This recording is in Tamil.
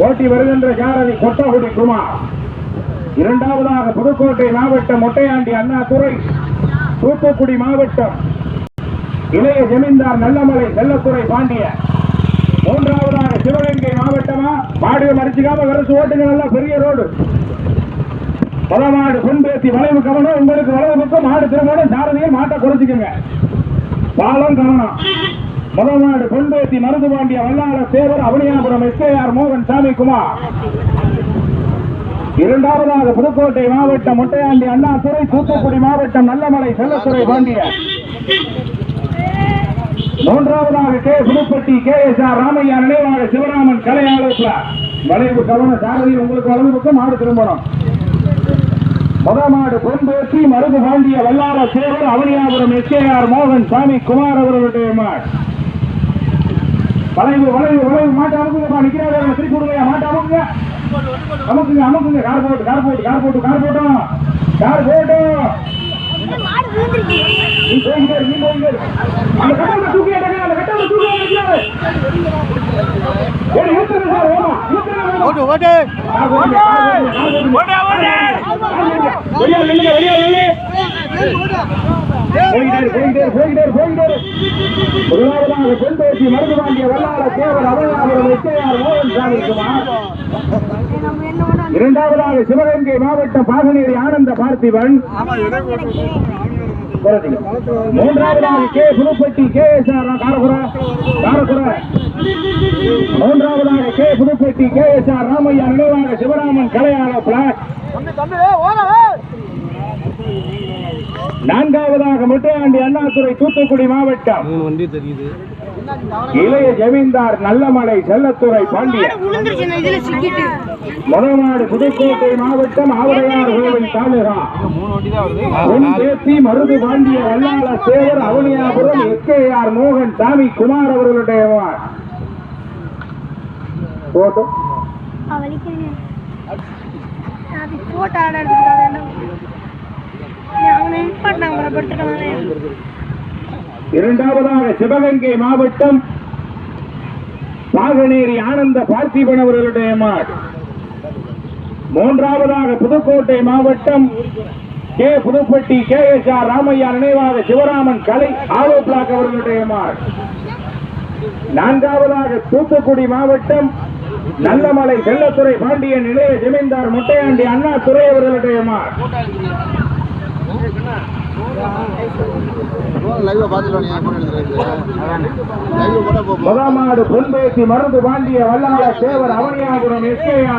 ஓட்டி வருகின்ற சாரதி கொட்டகுடி குமார். இரண்டாவதாக புதுக்கோட்டை மாவட்டம் மொட்டையாண்டி அண்ணாதுரை, தூத்துக்குடி மாவட்டம் இளைய ஜமீன்தார் நல்லமலை செல்லத்துறை பாண்டிய. மூன்றாவதாக சிவகங்கை மாவட்டமா மாடு மறிச்சுக்காம வரசு ஓட்டுங்க, நல்லா பெரிய ரோடு. பலமாடு பொன்பேத்தி வளைவு கவனம், உங்களுக்கு வளைவு பக்கம் மாடு திரும்பணும், சாரதியை மாட்டை குறைச்சிக்கங்க, பாலம் கவனம். முதமாடு பொன்பேத்தி மருது பாண்டிய வல்லாள சேவர் அவனியாபுரம் எஸ்கேஆர் மோகன் சாமி குமார். இரண்டாவதாக புதுக்கோட்டை மாவட்டம் மொட்டையாண்டி அண்ணாதுரை, தூத்துக்குடி மாவட்டம் நல்லமலை செல்லத்துறை பாண்டிய. மூன்றாவதாக கே புதுப்பட்டி KSR ராமையா நினைவாக சிவராமன் கலை ஆலோசனை. வளைவு கவன சாரதி உங்களுக்கு வலது பக்கம் மாடு திரும்பணும். முதமாடு பொன்பேற்றி மருது பாண்டிய வல்லார சேவர் அவனியாபுரம் எஸ்கேஆர் மோகன் சாமி குமார் அவர்களுடைய மாடு. வளைவு வளைவு வளைவு மாட்டு அமுக்குங்கப்பா, நிக்கிறாங்க திருப்பி கொடுங்க, மாட்டு அமுக்குங்க அமுக்குங்க அமுக்குங்க. கார் போட்டு கார் போட்டு கார் போட்டு கார் போட்டோம் கார் போட்டோம். நீ போய்கிட்டே நீ போய்கிட்டே அந்த கட்டத்தை தூக்கி அந்த கட்டத்தை தூக்கி மருந்து வாங்கிய வல்லாள சேவர் அவனியாபுரம் எஸ்கேஆர் மோகன் சாமி குமார். இரண்டாவதாக சிவகங்கை மாவட்டம் பாகனேரி ஆனந்த பார்த்திபன். மூன்றாவதாக கே புதுப்பட்டி KSR காரகுர. மூன்றாவதாக கே புதுப்பட்டி KSR ராமையா நினைவாக சிவராமன் கலையாள பிளாக். நான்காவதாக மொட்டையாண்டி அண்ணாதுரை, தூத்துக்குடி மாவட்டம் இளைய ஜமீன்தார் நல்லமலை செல்லத்துறை பாண்டிய. முதமாடு புதுக்கோட்டை மாவட்டம் ஆவுடையார் கோவில் தாலுகா பொன்பேத்தி மருது பாண்டிய வல்லாள சேவர் அவனியாபுரம் எஸ்கேஆர் மோகன் சாமி குமார் அவர்களுடைய போட்டோ. இரண்டாவதாக சிவகங்கை மாவட்டம் பாகனேரி ஆனந்த பார்த்திபன் அவர்களுடைய மாடு. மூன்றாவதாக புதுக்கோட்டை மாவட்டம் கே புதுப்பட்டி KSR ராமையா நினைவாக சிவராமன் கலை ஆலோ பிளாக் அவர்களுடைய மாடு. நான்காவதாக தூத்துக்குடி மாவட்டம் நல்லமலை செல்லத்துறை பாண்டியன் இளைய ஜமீன்தார் மொட்டையாண்டி அண்ணாதுரை அவர்களுடைய மாடு. முதமாடு பொன்பேசி மருந்து பாண்டிய வல்லாள சேவர் அவனியாபுரம் எஸ்கேஆர்